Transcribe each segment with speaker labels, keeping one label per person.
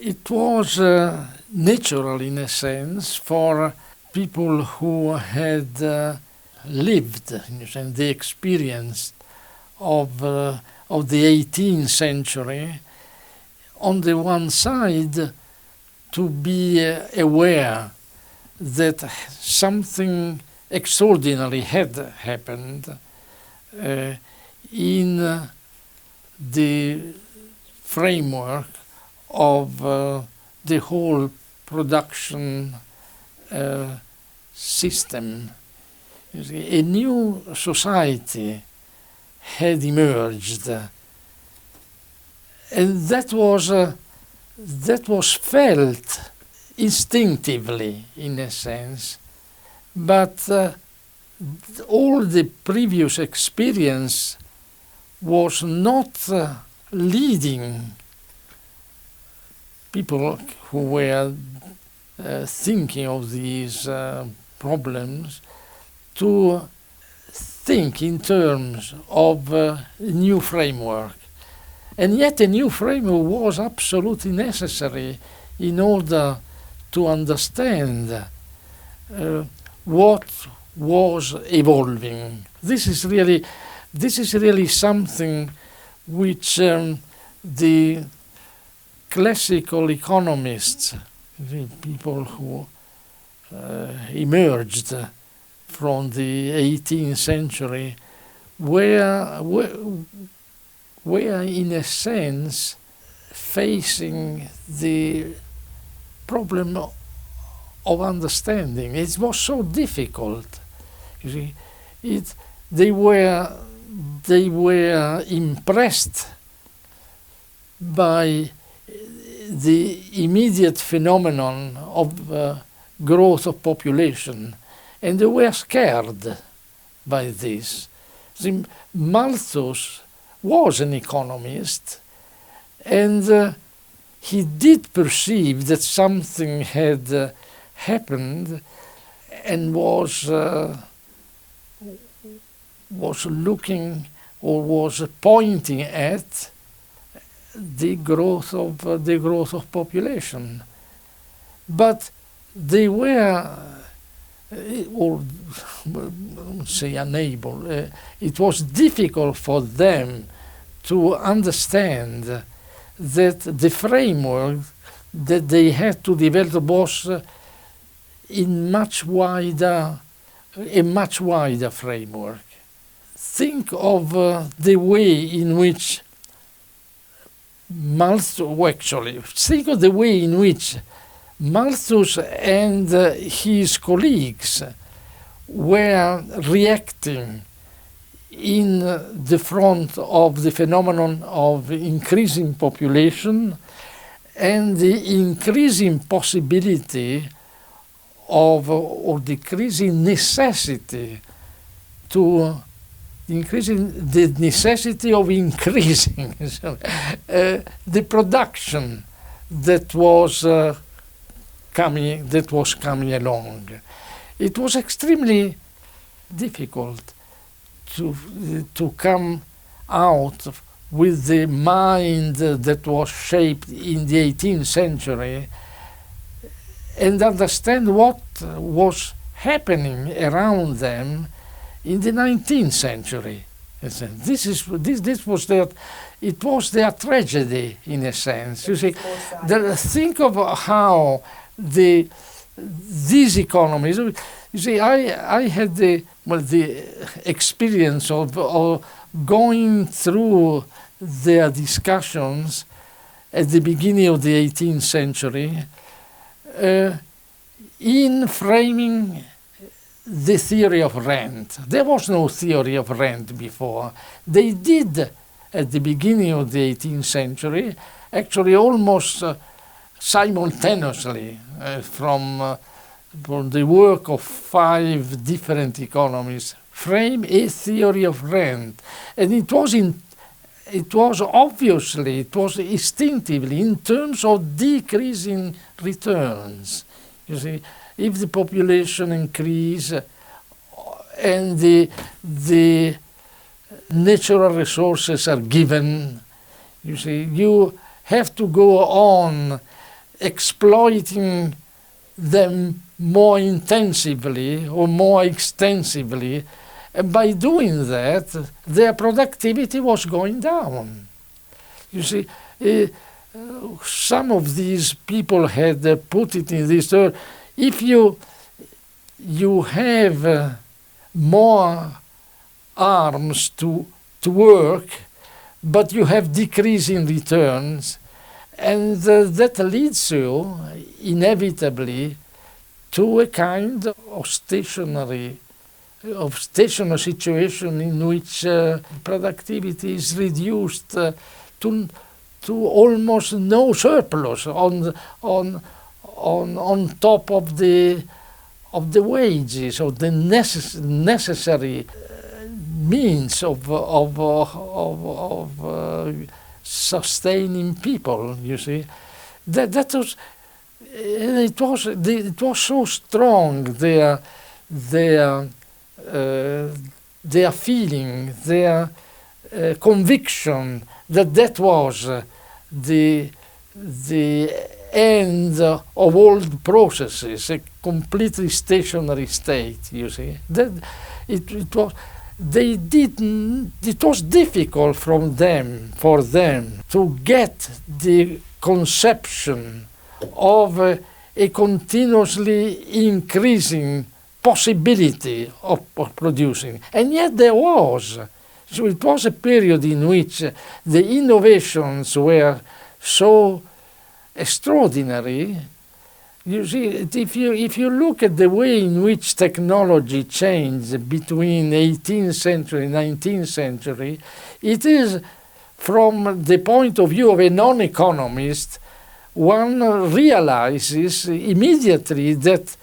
Speaker 1: it was natural, in a sense, for people who had lived, the experience of the 18th century, on the one side, to be aware that something extraordinary had happened in the framework of the whole production system. You see, a new society had emerged, and that was felt instinctively, in a sense, but all the previous experience was not leading people who were thinking of these problems to think in terms of a new framework. And yet a new framework was absolutely necessary in order to understand what was evolving. This is really something which the classical economists, the people who emerged from the 18th century, were in a sense facing the problem of understanding. It was so difficult. You see, they were impressed by the immediate phenomenon of growth of population, and they were scared by this. Malthus was an economist, and he did perceive that something had happened, and was looking or was pointing at the growth of population. But they were, or say unable, it was difficult for them to understand that the framework that they had to develop was in a much wider framework. Think of the way in which Malthus and his colleagues were reacting in the front of the phenomenon of increasing population and the increasing possibility of, or decreasing necessity to increasing the necessity of increasing the production that was coming along. It was extremely difficult to come out with the mind that was shaped in the 18th century and understand what was happening around them in the 19th century. It was their tragedy, in a sense. You see, think of how these economies. You see, I had the experience of going through their discussions at the beginning of the 18th century in framing the theory of rent. There was no theory of rent before. They did, at the beginning of the 18th century, actually almost simultaneously from the work of 5 different economists, frame a theory of rent. And it was instinctively in terms of decreasing returns. You see, if the population increase and the natural resources are given, you see, you have to go on exploiting them more intensively or more extensively. And by doing that, their productivity was going down. You see, some of these people had put it in this term: if you have more arms to work, but you have decreasing returns, and that leads you inevitably to a kind of stationary situation in which productivity is reduced to almost no surplus on top of the wages, of the necessary means of sustaining people. You see, that was, it was so strong, their feeling, their conviction that was the end of all the processes, a completely stationary state. You see, that it was. It was difficult for them to get the conception of a continuously increasing possibility of producing. And yet there was. So it was a period in which the innovations were so extraordinary. You see, if you look at the way in which technology changed between 18th century and 19th century, it is, from the point of view of a non-economist, one realizes immediately that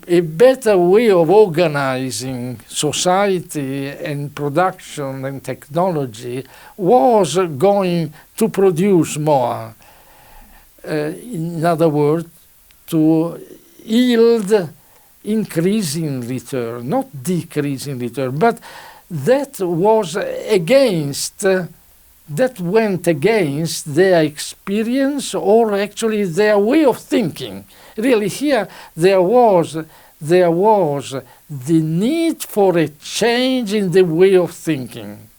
Speaker 1: a better way of organizing society and production and technology was going to produce more. In other words, to yield increasing return, not decreasing return. But that was that went against their experience, or actually their way of thinking. Really, here there was the need for a change in the way of thinking.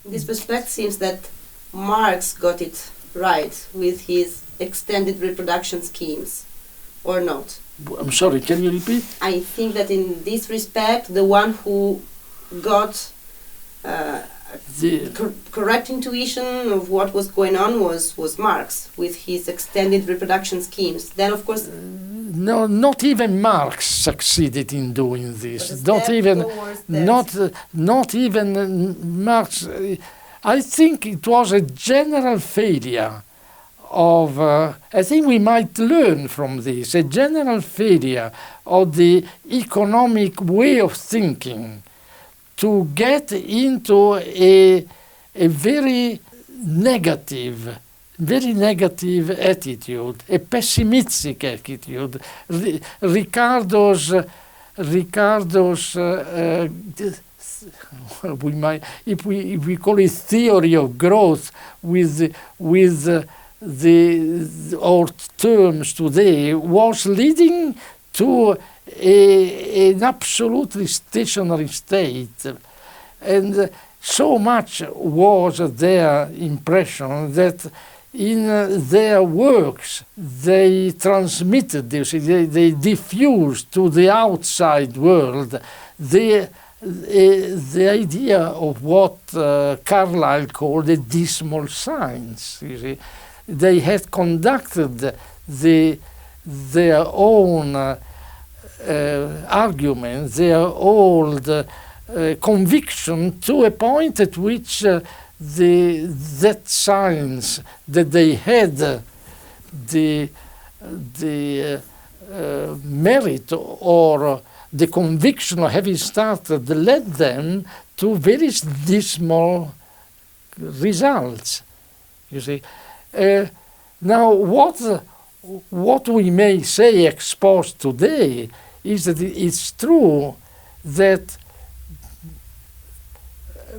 Speaker 2: In this respect, seems that Marx got it right with his extended reproduction schemes. Or not?
Speaker 1: I'm sorry, can you repeat?
Speaker 2: I think that in this respect, the one who got correct intuition of what was going on was Marx, with his extended reproduction schemes. Then, of course...
Speaker 1: No, not even Marx succeeded in doing this. Not even Marx. I think it was a general failure of, I think we might learn from this, a general failure of the economic way of thinking to get into a very negative attitude, a pessimistic attitude. Ricardo's we might, if we call it theory of growth with our terms today, was leading to an absolutely stationary state. And so much was their impression that in their works they transmitted this, they diffused to the outside world the idea of what Carlyle called a dismal science. You see, they had conducted their own arguments, their old conviction to a point at which that science that they had the merit or the conviction of having started led them to very dismal results. You see, now what we may say exposed today is that it's true that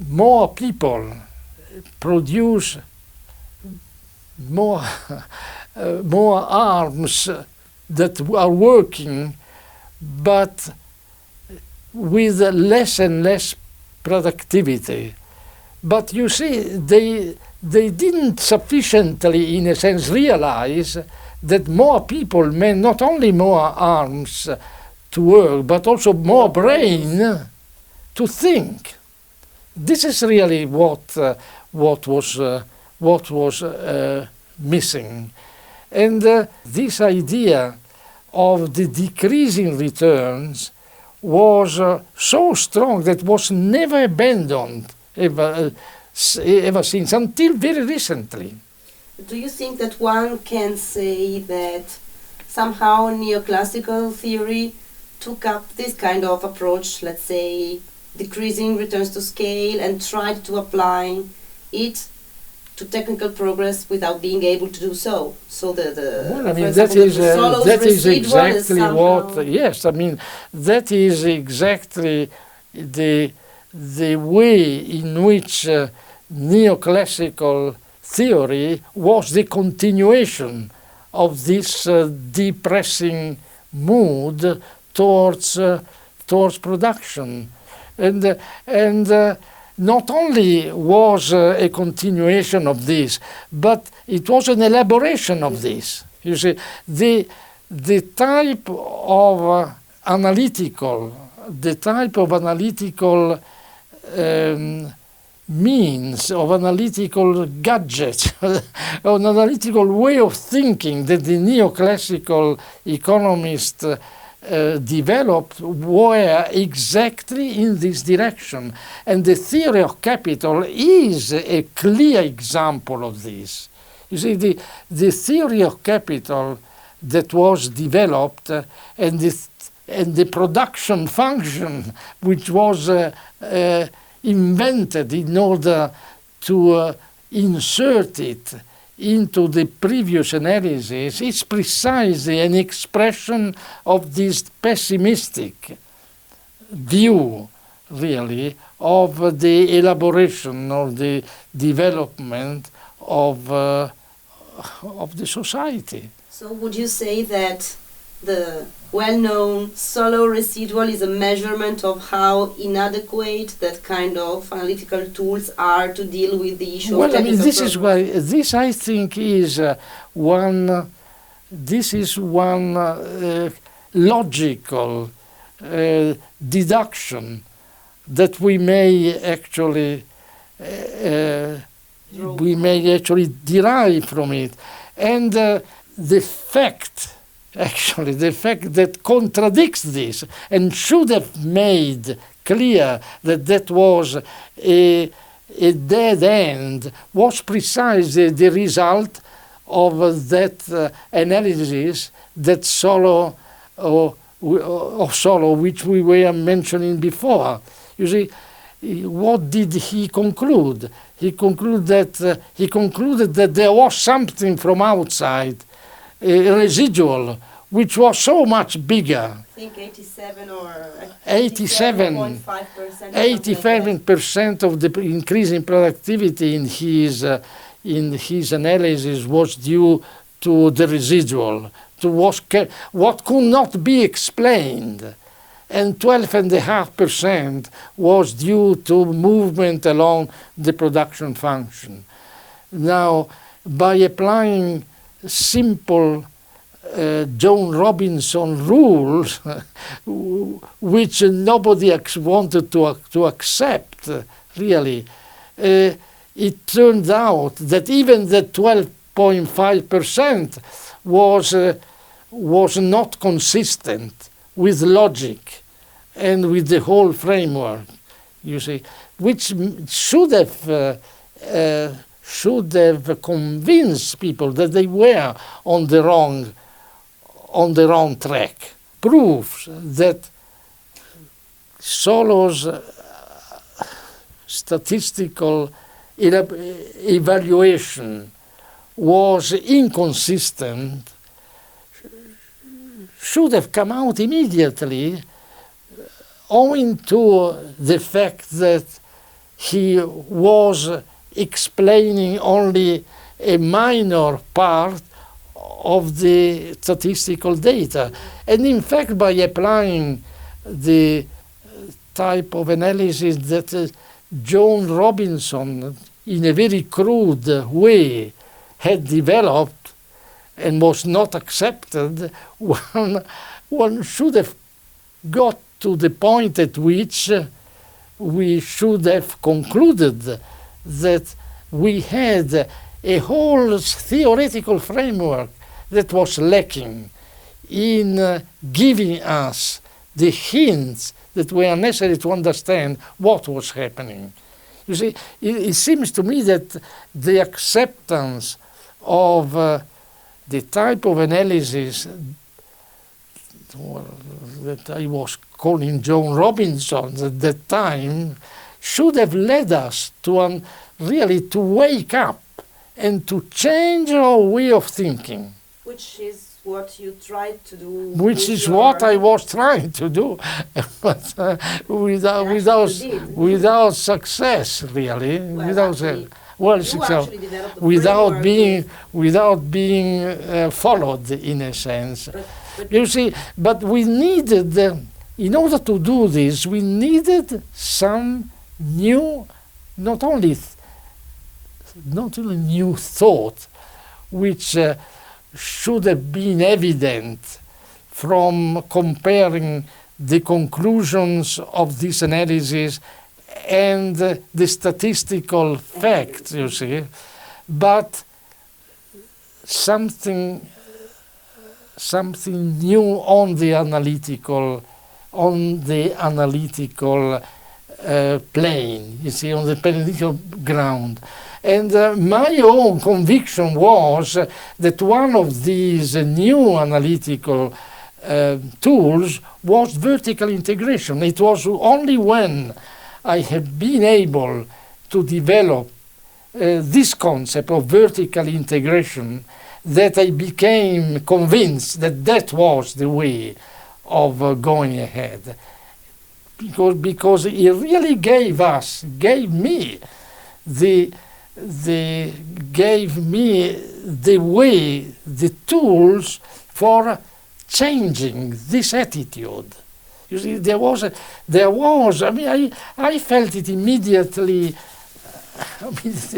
Speaker 1: more people produce more more arms that are working, but with less and less productivity. But you see, they didn't sufficiently, in a sense, realize that more people meant not only more arms to work, but also more brain to think. This is really what was missing. And this idea of the decreasing returns was so strong that was never abandoned ever since, until very recently.
Speaker 2: Do you think that one can say that somehow neoclassical theory took up this kind of approach, let's say decreasing returns to scale, and tried to apply it to technical progress without being able to do so? So
Speaker 1: well, I mean, that is exactly what. Yes, I mean, that is exactly the way in which neoclassical theory was the continuation of this depressing mood towards production, and not only was a continuation of this, but it was an elaboration of this. You see, the type of analytical means, of analytical gadgets, an analytical way of thinking that the neoclassical economists developed were exactly in this direction. And the theory of capital is a clear example of this. You see, the theory of capital that was developed and the production function which was invented in order to insert it into the previous analysis is precisely an expression of this pessimistic view, really, of the elaboration, of the development of the society.
Speaker 2: So would you say that the well-known solo residual is a measurement of how inadequate that kind of analytical tools are to deal with the issue of technical
Speaker 1: this is why this, I think, is one logical deduction that we may actually derive from it, and the fact that contradicts this and should have made clear that that was a dead end was precisely the result of that analysis that Solo, which we were mentioning before. You see, what did he conclude? He concluded that there was something from outside, a residual, which was so much bigger.
Speaker 2: I think 87.5%.
Speaker 1: 87% of the increase in productivity in his analysis was due to the residual, to what could not be explained. And 12.5% was due to movement along the production function. Now, by applying simple John Robinson rules, which nobody wanted to accept, really, it turned out that even the 12.5% was not consistent with logic and with the whole framework, you see, which should have convinced people that they were on the wrong track. Proves that Solo's statistical evaluation was inconsistent should have come out immediately, owing to the fact that he was explaining only a minor part of the statistical data. And in fact, by applying the type of analysis that John Robinson, in a very crude way, had developed and was not accepted, one should have got to the point at which we should have concluded that we had a whole theoretical framework that was lacking in giving us the hints that were necessary to understand what was happening. You see, it seems to me that the acceptance of the type of analysis that I was calling John Robinson at that time should have led us to really to wake up and to change our way of thinking.
Speaker 2: Which is what you tried to do.
Speaker 1: Which is what I was trying to do, but without success, really. Without being followed, in a sense. You see, but we needed, in order to do this, we needed some new, not only new thought, which should have been evident from comparing the conclusions of this analysis and the statistical facts, you see, but something new on the analytical plane, you see, on the analytical ground. And my own conviction was that one of these new analytical tools was vertical integration. It was only when I had been able to develop this concept of vertical integration that I became convinced that that was the way of going ahead. Because it really gave me the way, the tools for changing this attitude. You see, there was, I mean, I felt it immediately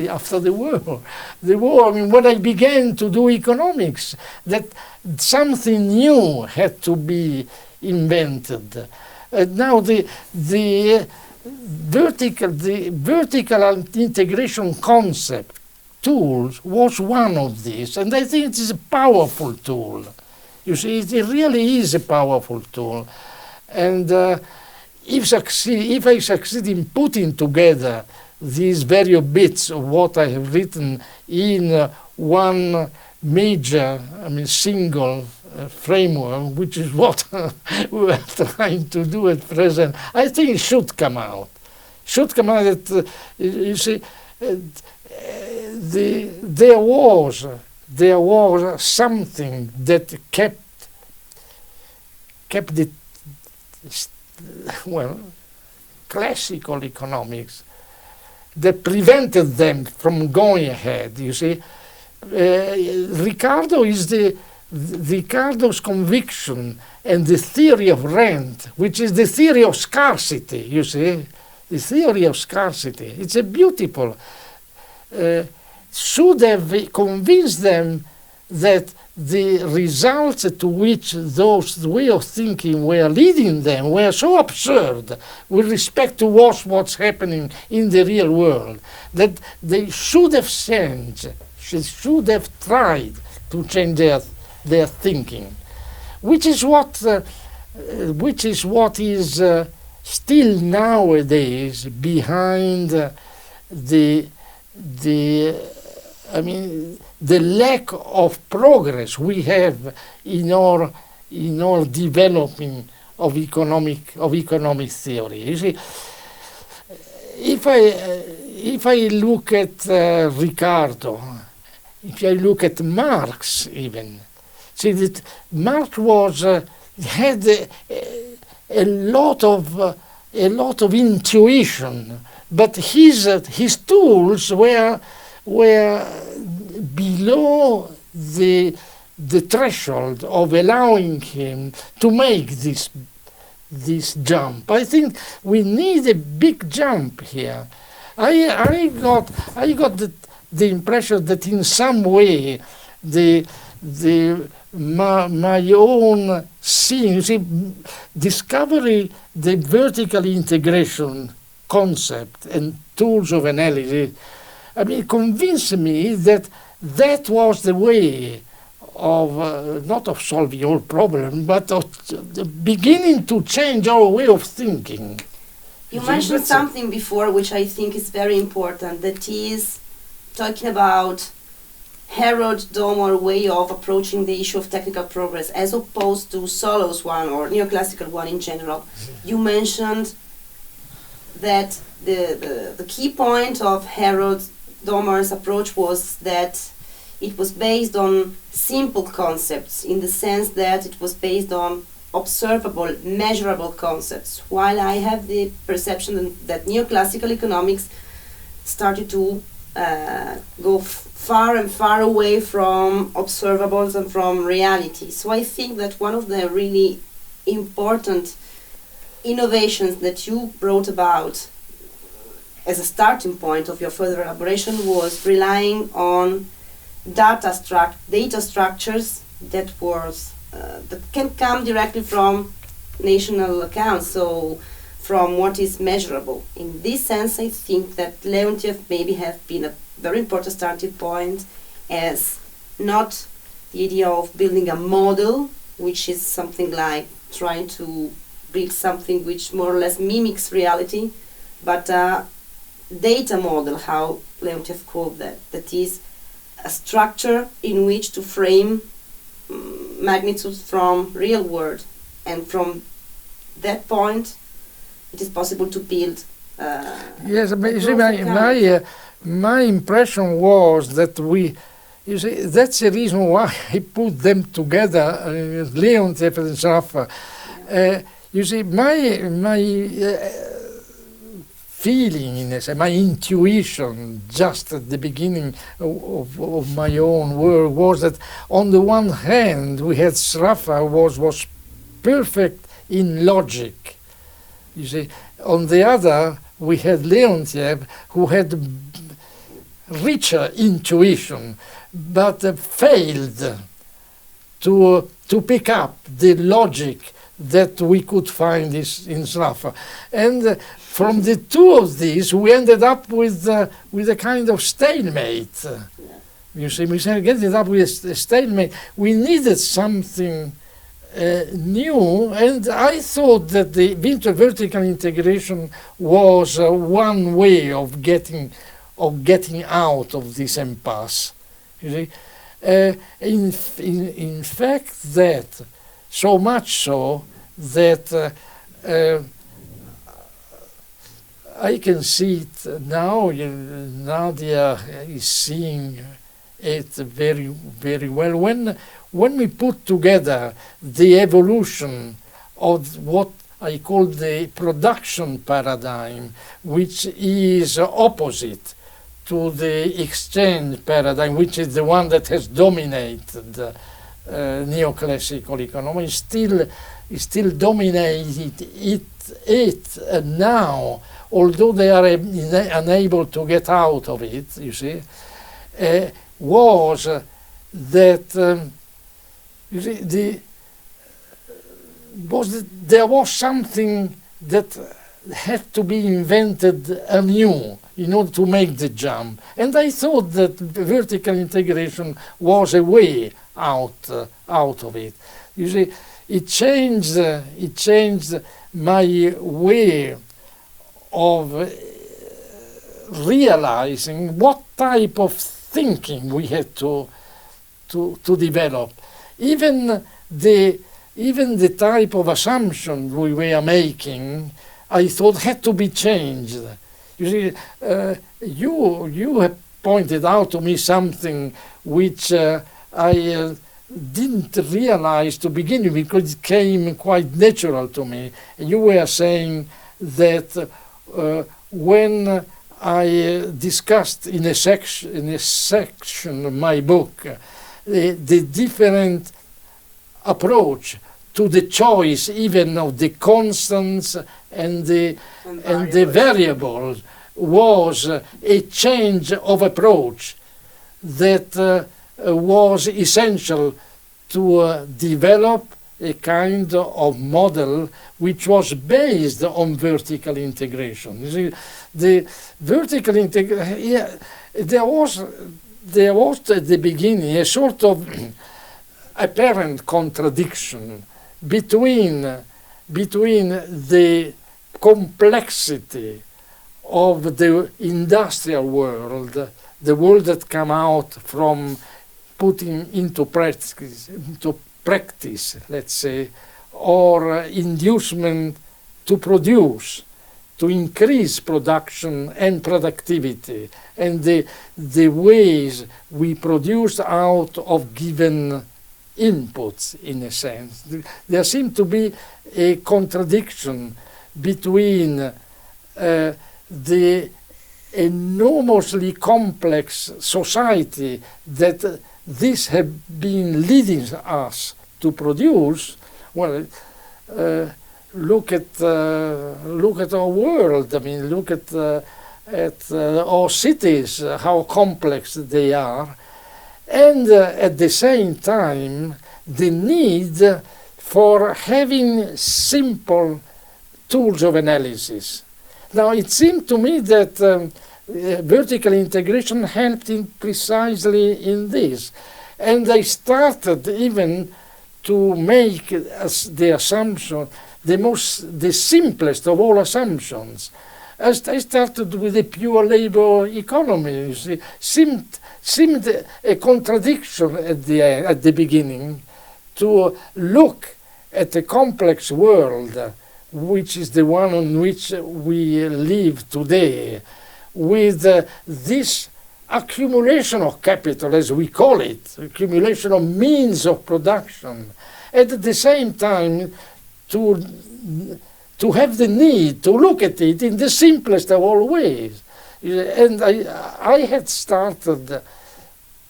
Speaker 1: after the war. I mean, when I began to do economics, that something new had to be invented. Now the vertical integration concept tools was one of these, and I think it is a powerful tool. You see, it really is a powerful tool, and if I succeed in putting together these various bits of what I have written in one major, single framework, which is what we are trying to do at present, I think it should come out. That, you see, there was something that kept the, classical economics, that prevented them from going ahead, you see. Ricardo's conviction and the theory of rent, which is the theory of scarcity, you see, the theory of scarcity. It's a beautiful, should have convinced them that the results to which those way of thinking were leading them were so absurd with respect to what's happening in the real world, that they should have changed, should have tried to change their thinking, which is what is still nowadays behind the lack of progress we have in our developing of economic theory. You see, if I look at Ricardo, if I look at Marx even, see that Marx had a lot of intuition, but his tools were below the the threshold of allowing him to make this jump. I think we need a big jump here. I got the impression that in some way my own seeing, you see, discovery the vertical integration concept and tools of analysis, I mean, convinced me that that was the way of not of solving all problems, but of beginning to change our way of thinking.
Speaker 2: You mentioned something before which I think is very important, that is talking about Herod Dommer way of approaching the issue of technical progress as opposed to Solo's one or neoclassical one in general. You mentioned that the key point of Herod Dommer's approach was that it was based on simple concepts, in the sense that it was based on observable, measurable concepts, while I have the perception that neoclassical economics started to go far and far away from observables and from reality. So I think that one of the really important innovations that you brought about as a starting point of your further elaboration was relying on data structures that can come directly from national accounts, so from what is measurable. In this sense, I think that Leontief maybe have been a very important starting point, as not the idea of building a model, which is something like trying to build something which more or less mimics reality, but a data model, how Leontief called that. That is a structure in which to frame magnitudes from real world, and from that point it is possible to build
Speaker 1: yes, but you see, my impression was that you see, that's the reason why I put them together, Leontief and Sraffa. You see, my feeling, my intuition just at the beginning of my own work was that on the one hand we had Sraffa was perfect in logic. You see, on the other we had Leontief, who had richer intuition, but failed to pick up the logic that we could find in Sraffa. And from the two of these, we ended up with a kind of stalemate. You see, we ended up with a stalemate. We needed something new, and I thought that the vertical integration was one way of getting out of this impasse. You see, in fact, that so much so that I can see it now. Nadia is seeing it very, very well. When we put together the evolution of what I call the production paradigm, which is opposite to the exchange paradigm, which is the one that has dominated neoclassical economy, still dominated it now, although they are unable to get out of it, you see, was that you see, there was something that had to be invented anew in order to make the jump. And I thought that vertical integration was a way out of it. You see, it changed my way of realizing what type of thinking we had to develop. Even the type of assumption we were making, I thought had to be changed. You see, you have pointed out to me something which I didn't realize to begin with, because it came quite natural to me. You were saying that when I discussed in a section of my book the different approach to the choice even of the constants and the variables was a change of approach that was essential to develop a kind of model which was based on vertical integration. You see, the vertical integration, there was at the beginning a sort of apparent contradiction between the complexity of the industrial world, the world that come out from putting into practice, let's say, or inducement to produce, to increase production and productivity, and the ways we produce out of given inputs, in a sense. There seemed to be a contradiction between the enormously complex society that this had been leading us to produce. Well, look at our world. I mean, look at our cities, how complex they are, and at the same time, the need for having simple tools of analysis. Now, it seemed to me that vertical integration helped precisely in this. And I started even to make the assumption, the simplest of all assumptions. I started with a pure labor economy. You see, seemed a contradiction at the beginning to look at a complex world, which is the one on which we live today, with this accumulation of capital, as we call it, accumulation of means of production, and at the same time to have the need to look at it in the simplest of all ways. And I had started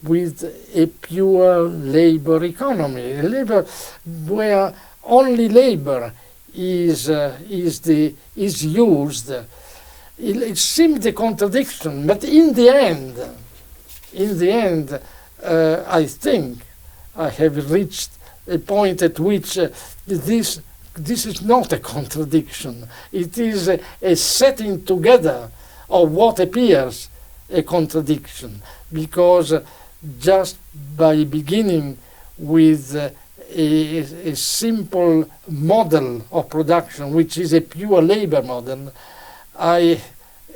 Speaker 1: with a pure labor economy, a labor where only labor is used. It seemed a contradiction, but in the end, I think I have reached a point at which this is not a contradiction. It is a setting together of what appears a contradiction, because just by beginning with a simple model of production, which is a pure labor model, I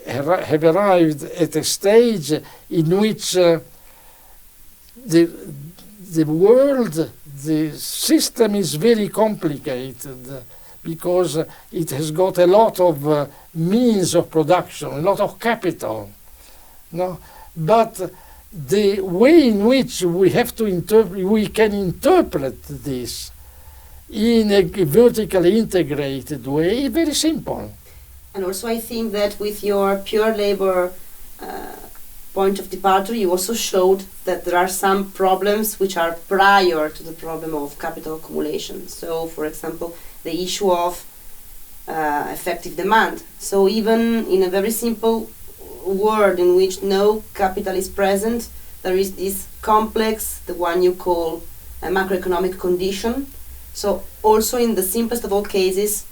Speaker 1: have arrived at a stage in which the world, the system is very complicated, because it has got a lot of means of production, a lot of capital. No? But the way in which we can interpret this in a vertically integrated way is very simple.
Speaker 2: And also I think that with your pure labor point of departure, you also showed that there are some problems which are prior to the problem of capital accumulation. So, for example, the issue of effective demand. So even in a very simple world in which no capital is present, there is this complex, the one you call a macroeconomic condition. So also in the simplest of all cases,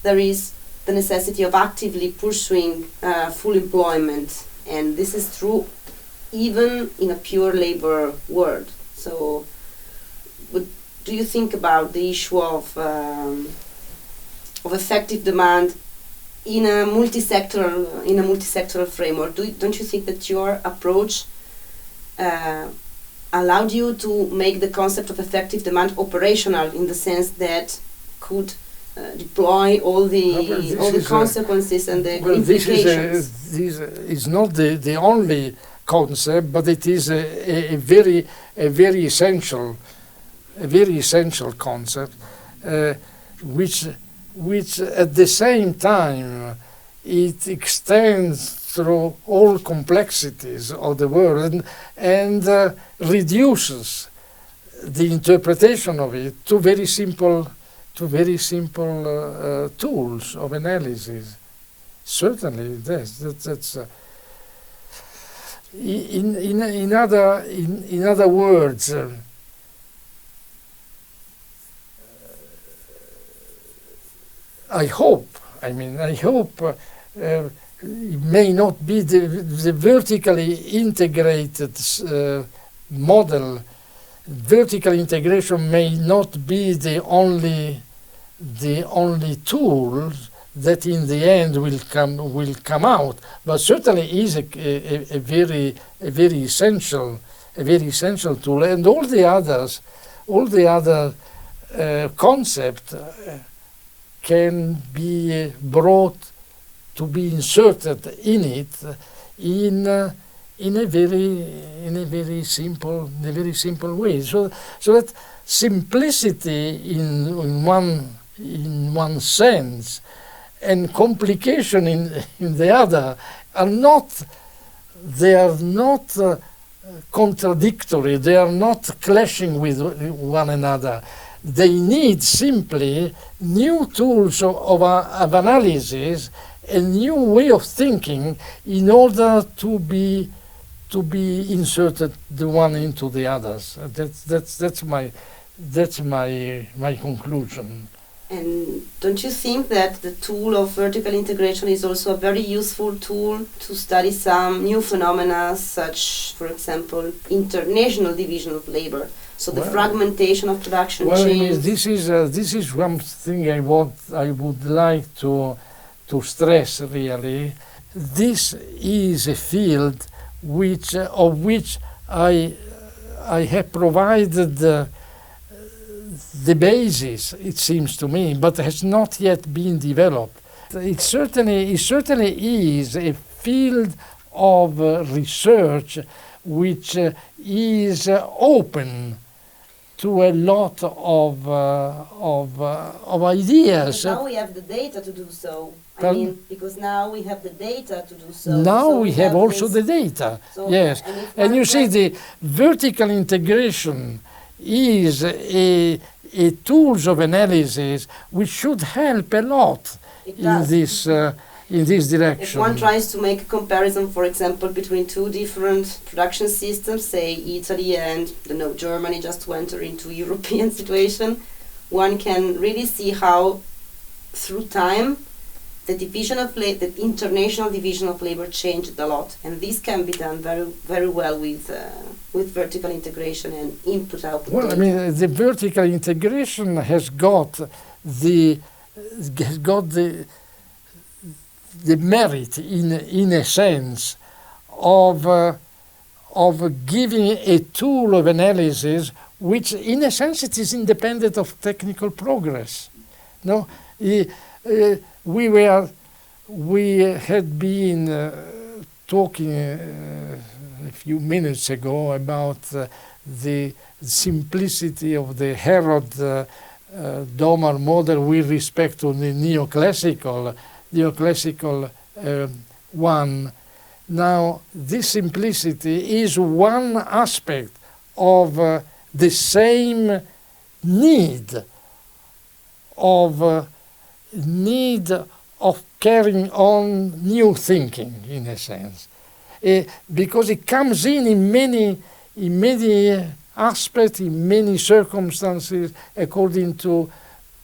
Speaker 2: there is the necessity of actively pursuing full employment, and this is true even in a pure labor world. So what do you think about the issue of effective demand in a multi-sectoral framework? Don't you think that your approach allowed you to make the concept of effective demand operational, in the sense that could deploy all the consequences and the implications?
Speaker 1: This is not the only concept, but it is a very essential concept, which at the same time it extends through all complexities of the world and reduces the interpretation of it to very simple tools of analysis. Certainly, that's in other words. I hope it may not be the vertically integrated model. Vertical integration may not be the only tool that in the end will come out, but certainly is a very essential tool, and all the other concepts can be brought to be inserted in it in a very simple way. So that simplicity in one sense and complication in the other are not contradictory. They are not clashing with one another. They need simply new tools of analysis, a new way of thinking in order to be inserted the one into the others. That's my conclusion.
Speaker 2: And don't you think that the tool of vertical integration is also a very useful tool to study some new phenomena, such, for example, international division of labor? So the fragmentation of production chains.
Speaker 1: This is one thing I would like to stress really. This is a field of which I have provided the basis, it seems to me, but has not yet been developed. It certainly is a field of research which is open to a lot of ideas.
Speaker 2: But now we have the data to do so. Because now we have the data to do so.
Speaker 1: Now
Speaker 2: so
Speaker 1: we have also the data. So yes, and you see, the vertical integration is a tools of analysis which should help a lot in this direction.
Speaker 2: If one tries to make a comparison, for example, between two different production systems, say Italy and Germany, just to enter into European situation, one can really see how through time the international division of labor changed a lot, and this can be done very, very well with vertical integration and input-output.
Speaker 1: Well, data. The vertical integration has got the merit, in a sense, of giving a tool of analysis which, in a sense, it is independent of technical progress. No. We had been talking a few minutes ago about the simplicity of the Herod-Domar model with respect to the neoclassical one. Now, this simplicity is one aspect of the same need of carrying on new thinking, in a sense, because it comes in many aspects, in many circumstances, according to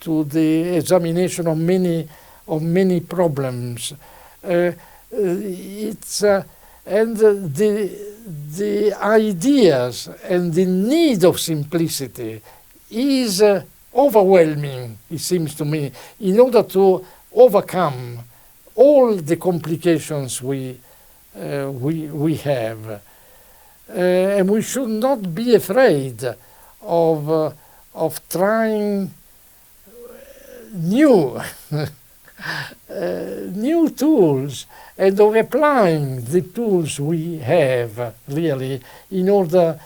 Speaker 1: the examination of many problems. And the ideas and the need of simplicity is overwhelming, it seems to me, in order to overcome all the complications we have, and we should not be afraid of trying new new tools and of applying the tools we have really in order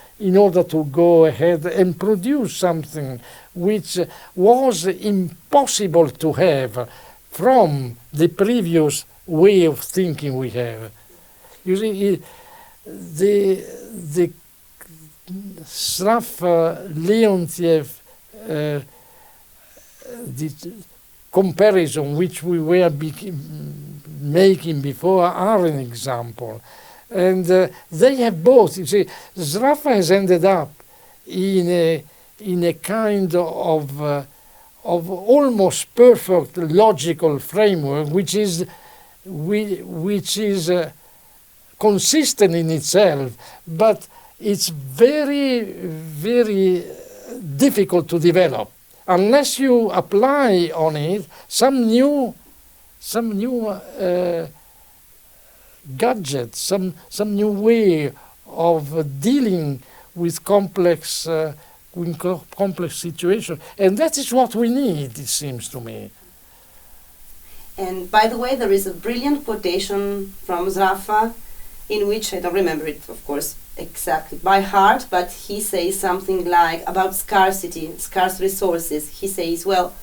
Speaker 1: to go ahead and produce something which was impossible to have from the previous way of thinking we have. You see, the Sraffa, Leontief, the comparison which we were making before are an example. And they have both. You see, Sraffa has ended up in a kind of almost perfect logical framework, which is consistent in itself, but it's very, very difficult to develop unless you apply on it some new gadget, some new way of dealing with complex situations, and that is what we need, it seems to me.
Speaker 2: And by the way, there is a brilliant quotation from Sraffa in which, I don't remember it, of course, exactly by heart, but he says something like about scarcity, scarce resources. He says, well,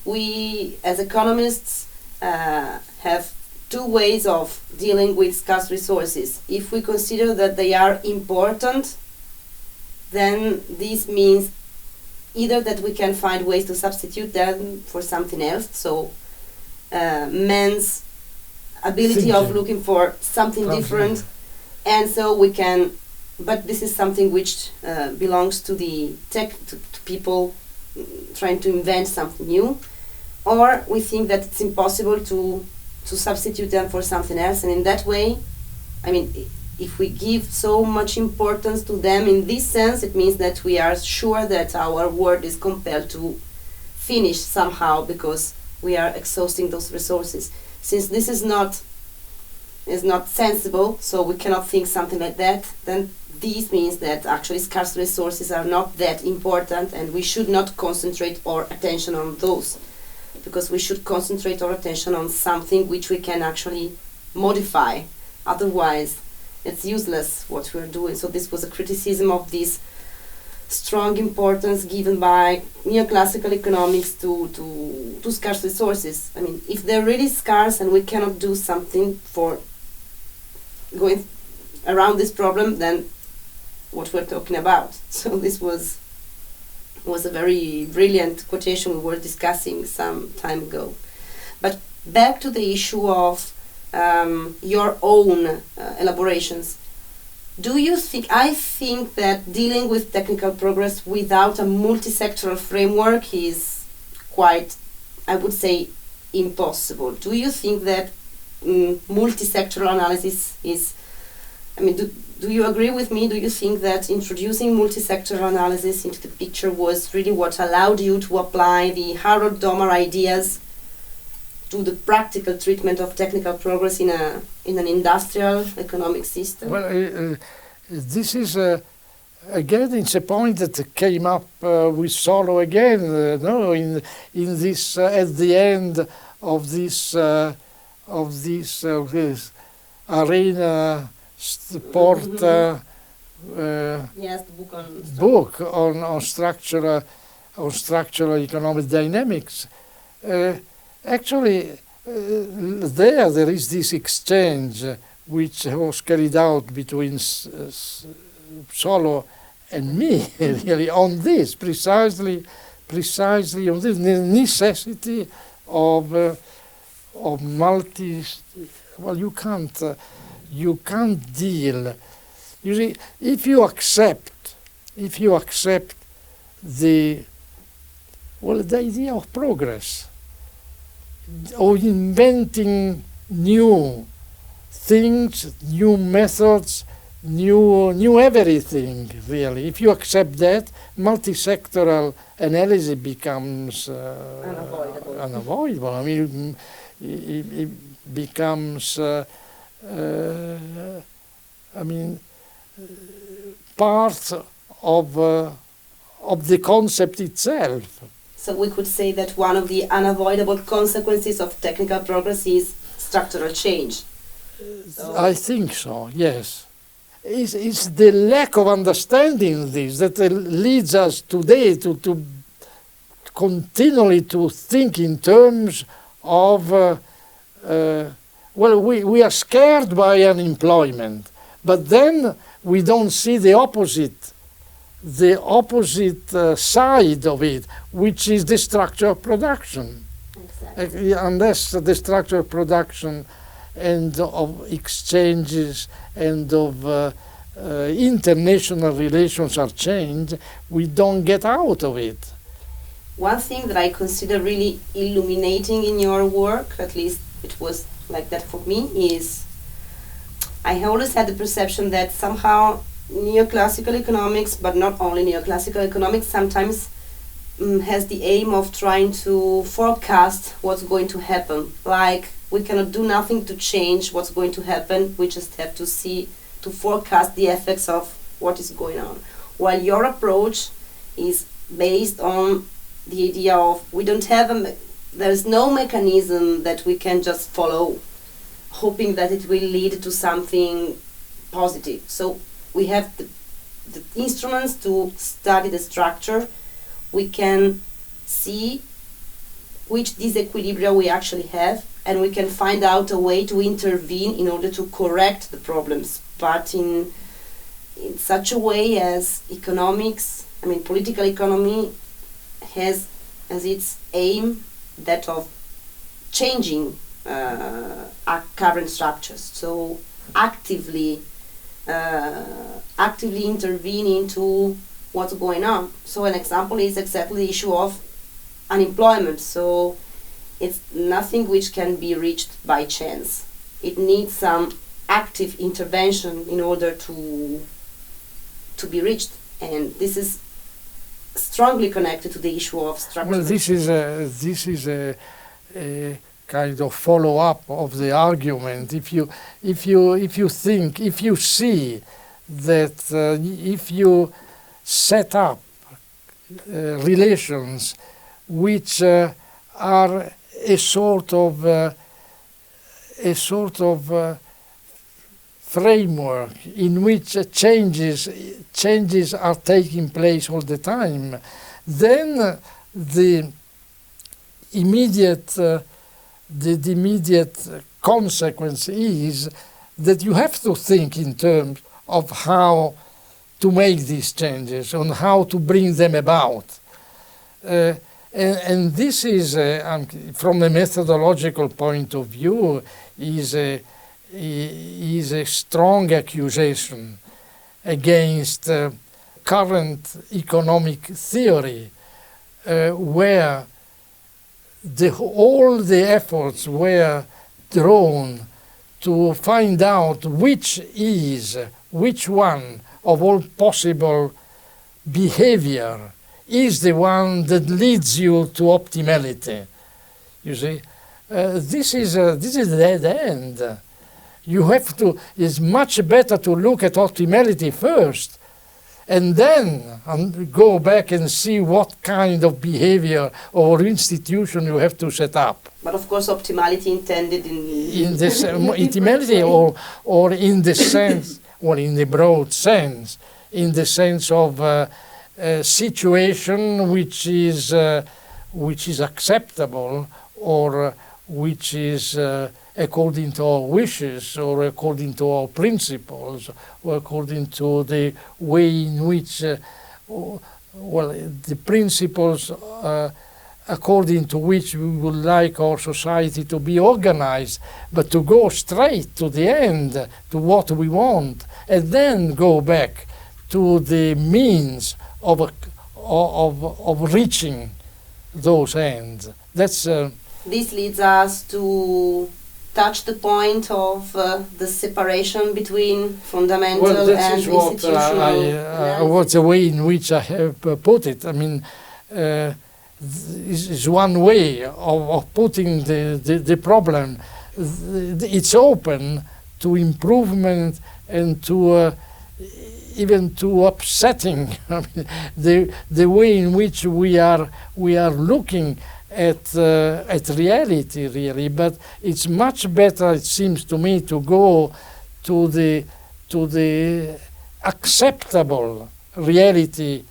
Speaker 2: we as economists have two ways of dealing with scarce resources. If we consider that they are important, then this means either that we can find ways to substitute them for something else, so man's ability of looking for something different, and so we can, but this is something which belongs to the tech, to people trying to invent something new, or we think that it's impossible to substitute them for something else, and in that way, I mean, if we give so much importance to them in this sense, it means that we are sure that our world is compelled to finish somehow because we are exhausting those resources. Since this is not sensible, so we cannot think something like that, then this means that actually scarce resources are not that important and we should not concentrate our attention on those, because we should concentrate our attention on something which we can actually modify. Otherwise, it's useless what we're doing. So this was a criticism of this strong importance given by neoclassical economics to scarce resources. I mean, if they're really scarce and we cannot do something for going around this problem, then what we're talking about. So this was a very brilliant quotation we were discussing some time ago. But back to the issue of your own elaborations. Do you think, I think that dealing with technical progress without a multi-sectoral framework is quite, I would say, impossible. Do you think that multi-sectoral analysis is, I mean, do you agree with me? Do you think that introducing multi-sectoral analysis into the picture was really what allowed you to apply the Harold Domar ideas to the practical treatment of technical progress in an industrial economic system?
Speaker 1: Well, this is again, it's a point that came up with Solo again. No, in this at the end of this arena sport
Speaker 2: yes, the book
Speaker 1: on structural economic dynamics. Actually, there is this exchange which was carried out between Solo and me, really, on this, precisely on this necessity of multi. Well, you can't deal. You see, if you accept the idea of progress, of inventing new things, new methods, new everything, really. If you accept that, multi-sectoral analysis becomes unavoidable. I mean, it becomes, part of the concept itself.
Speaker 2: So we could say that one of the unavoidable consequences of technical progress is structural change.
Speaker 1: I think so, yes. It's the lack of understanding this that leads us today to continually to think in terms of, we are scared by unemployment, but then we don't see the opposite the opposite side of it, which is the structure of production.
Speaker 2: Exactly.
Speaker 1: Unless the structure of production and of exchanges and of international relations are changed, we don't get out of it.
Speaker 2: One thing that I consider really illuminating in your work, at least it was like that for me, is I always had the perception that somehow neoclassical economics, but not only neoclassical economics, sometimes has the aim of trying to forecast what's going to happen. Like, we cannot do nothing to change what's going to happen, we just have to forecast the effects of what is going on. While your approach is based on the idea of there's no mechanism that we can just follow, hoping that it will lead to something positive. So we have the instruments to study the structure. We can see which disequilibria we actually have, and we can find out a way to intervene in order to correct the problems, but in such a way as political economy has as its aim that of changing our current structures. So actively intervene into what's going on. So an example is exactly the issue of unemployment. So it's nothing which can be reached by chance. It needs some active intervention in order to be reached, and this is strongly connected to the issue of structure.
Speaker 1: Well, this is a kind of follow-up of the argument. If you see that if you set up relations which are a sort of framework in which changes are taking place all the time, then the immediate consequence is that you have to think in terms of how to make these changes, on how to bring them about. And this is, from a methodological point of view, is a strong accusation against current economic theory, where all the efforts were drawn to find out which one of all possible behavior is the one that leads you to optimality. You see, this is a dead end. You have to. It's much better to look at optimality first, and then go back and see what kind of behavior or institution you have to set up.
Speaker 2: But of course, optimality intended in
Speaker 1: this optimality, or in the sense, or in the broad sense, in the sense of a situation which is acceptable, or which is according to our wishes, or according to our principles, or according to the way in which, the principles according to which we would like our society to be organized, but to go straight to the end, to what we want, and then go back to the means of reaching those ends. That's
Speaker 2: this leads us to touch the point of the separation between fundamental and institutional.
Speaker 1: What's the way in which I have put it. I mean, is one way of putting the problem. It's open to improvement and to even to upsetting. I mean, the way in which we are looking at reality, really. But it's much better, it seems to me, to go to the acceptable reality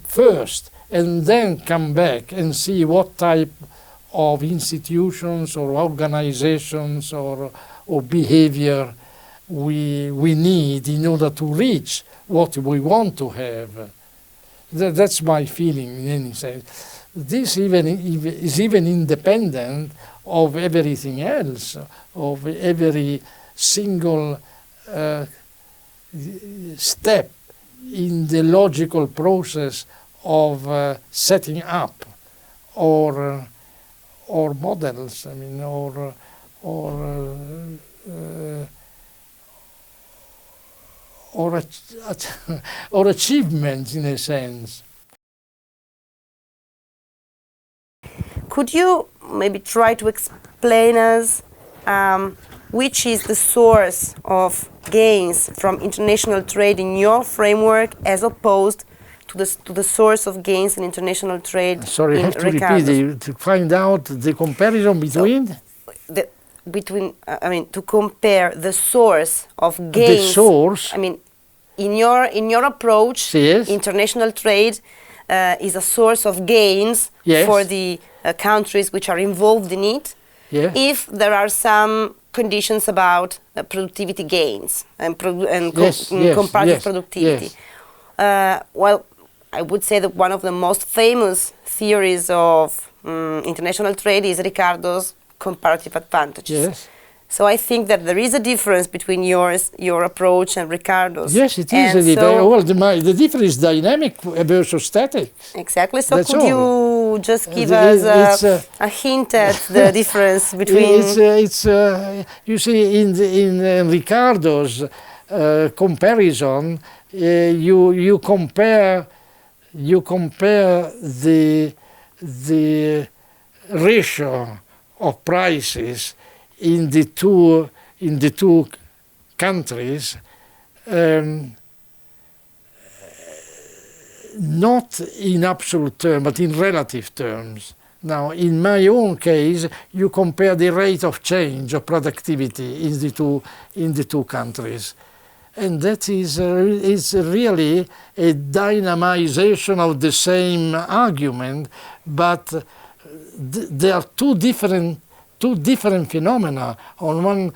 Speaker 1: first, and then come back and see what type of institutions or organizations or behavior we need in order to reach what we want to have. That's my feeling in any sense. This is even independent of everything else, of every single step in the logical process of setting up or models. I mean, or achievements in a sense.
Speaker 2: Could you maybe try to explain us which is the source of gains from international trade in your framework as opposed to the source of gains in international trade
Speaker 1: Sorry, I
Speaker 2: in
Speaker 1: have to
Speaker 2: Ricardo's?
Speaker 1: repeat to find out the comparison between?
Speaker 2: To compare the source of gains.
Speaker 1: The source?
Speaker 2: I mean, in your approach,
Speaker 1: yes.
Speaker 2: International trade is a source of gains
Speaker 1: yes.
Speaker 2: for the countries which are involved in it.
Speaker 1: Yes.
Speaker 2: If there are some conditions about productivity gains and comparative productivity. Well, I would say that one of the most famous theories of international trade is Ricardo's comparative advantages.
Speaker 1: Yes.
Speaker 2: So I think that there is a difference between your approach and Ricardo's.
Speaker 1: Yes, it is. The difference is dynamic versus static.
Speaker 2: Exactly. So
Speaker 1: That's
Speaker 2: could
Speaker 1: all.
Speaker 2: you just give us a hint at the difference between?
Speaker 1: You see, in Ricardo's comparison, you compare the ratio of prices in the two countries, not in absolute terms, but in relative terms. Now, in my own case, you compare the rate of change of productivity in the two countries, and that is really a dynamization of the same argument, but there are two different phenomena. On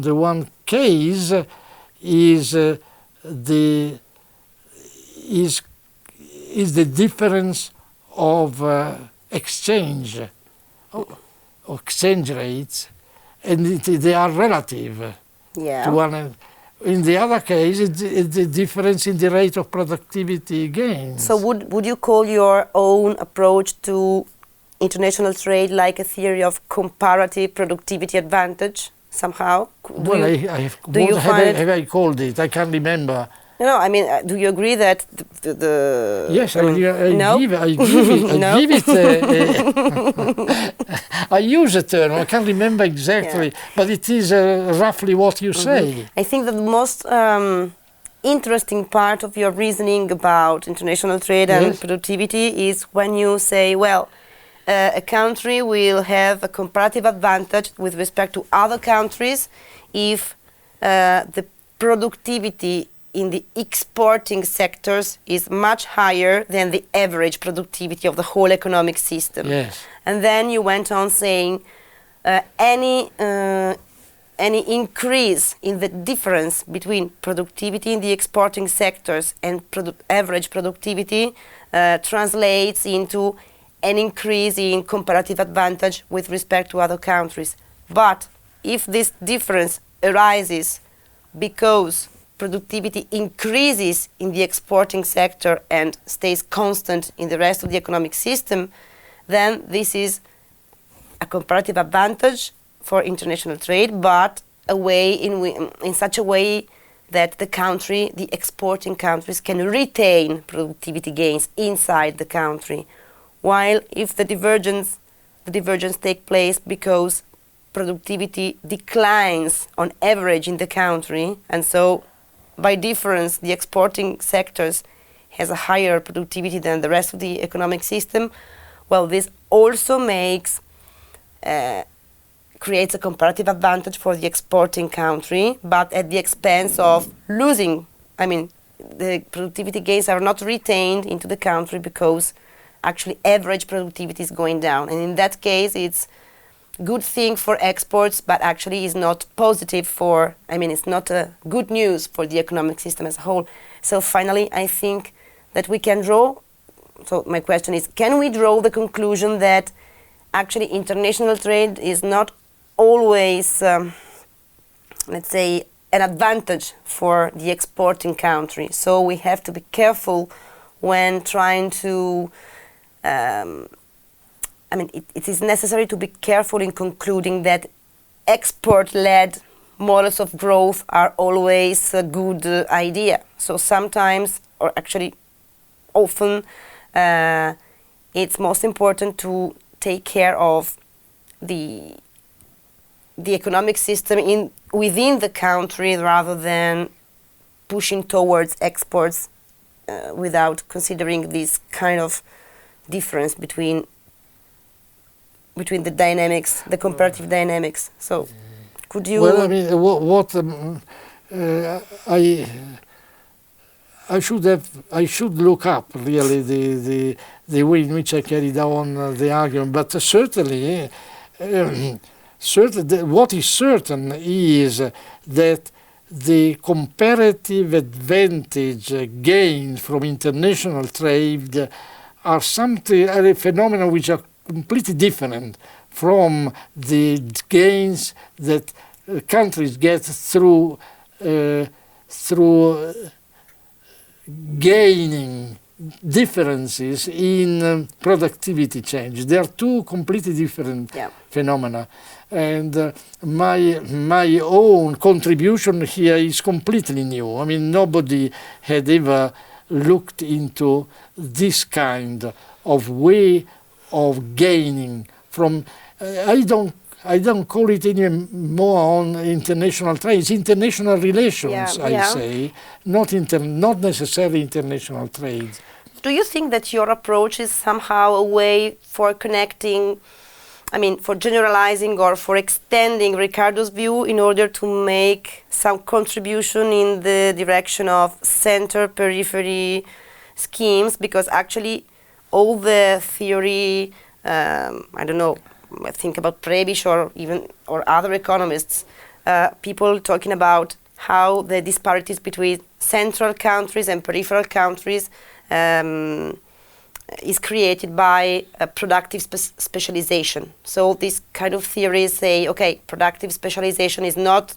Speaker 1: the one case is the difference of exchange rates, and they are relative.
Speaker 2: Yeah.
Speaker 1: To one. In the other case, it's the difference in the rate of productivity gains.
Speaker 2: So would you call your own approach to international trade like a theory of comparative productivity advantage somehow?
Speaker 1: Have I called it? I can't remember.
Speaker 2: No, I mean, do you agree that the
Speaker 1: yes, I
Speaker 2: no?
Speaker 1: give it. I use a term. I can't remember exactly, but it is roughly what you say.
Speaker 2: I think that the most interesting part of your reasoning about international trade and productivity is when you say, well, a country will have a comparative advantage with respect to other countries if the productivity in the exporting sectors is much higher than the average productivity of the whole economic system.
Speaker 1: Yes.
Speaker 2: And then you went on saying any increase in the difference between productivity in the exporting sectors and average productivity translates into an increase in comparative advantage with respect to other countries. But if this difference arises because productivity increases in the exporting sector and stays constant in the rest of the economic system, then this is a comparative advantage for international trade, but in such a way that the exporting countries can retain productivity gains inside the country. While if the divergence take place because productivity declines on average in the country, and so by difference, the exporting sectors has a higher productivity than the rest of the economic system. Well, this also creates a comparative advantage for the exporting country, but at the expense of losing. I mean, the productivity gains are not retained into the country because actually average productivity is going down. And in that case, it's good thing for exports, but actually is not positive it's not good news for the economic system as a whole. So finally, I think that we can draw? So my question is, can we draw the conclusion that actually international trade is not always, let's say, an advantage for the exporting country? So we have to be careful when trying to, it is necessary to be careful in concluding that export-led models of growth are always a good idea. So sometimes, or actually often, it's most important to take care of the economic system within the country rather than pushing towards exports without considering this kind of difference between the dynamics, the comparative dynamics. So, could you?
Speaker 1: Well, I mean, I should look up really the way in which I carried on the argument, but certainly, what is certain is that the comparative advantage gained from international trade are a phenomenon which are completely different from the gains that countries get through gaining differences in productivity change. They are two completely different phenomena. And my own contribution here is completely new. I mean, nobody had ever looked into this kind of way of gaining from. I don't call it anymore on international trade. It's international relations, I say, not necessarily international trade.
Speaker 2: Do you think that your approach is somehow a way for connecting, for generalizing or for extending Ricardo's view in order to make some contribution in the direction of center-periphery schemes? Because actually all the theory, I think about Prebisch or other economists, people talking about how the disparities between central countries and peripheral countries is created by productive specialization. So these kind of theories say, okay, productive specialization is not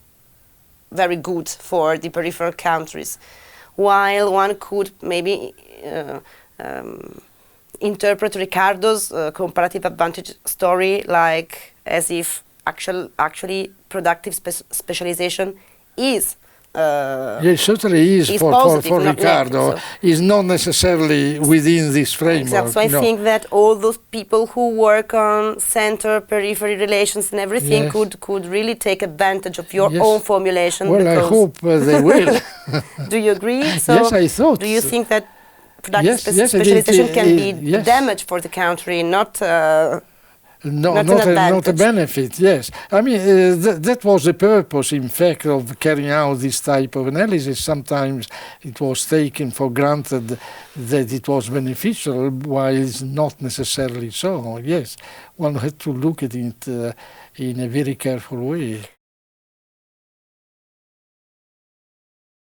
Speaker 2: very good for the peripheral countries, while one could maybe interpret Ricardo's comparative advantage story like as if actually productive specialization is
Speaker 1: it certainly is for Ricardo. So is not necessarily within this framework.
Speaker 2: Exactly. So I think that all those people who work on center-periphery relations and everything could really take advantage of your own formulation.
Speaker 1: Well, I hope they will.
Speaker 2: Do you agree? So
Speaker 1: yes, I thought.
Speaker 2: Do you think that productive specialization can be damage for the country, not a
Speaker 1: benefit, yes. I mean, that was the purpose, in fact, of carrying out this type of analysis. Sometimes it was taken for granted that it was beneficial, while it's not necessarily so. Yes, one had to look at it in a very careful way.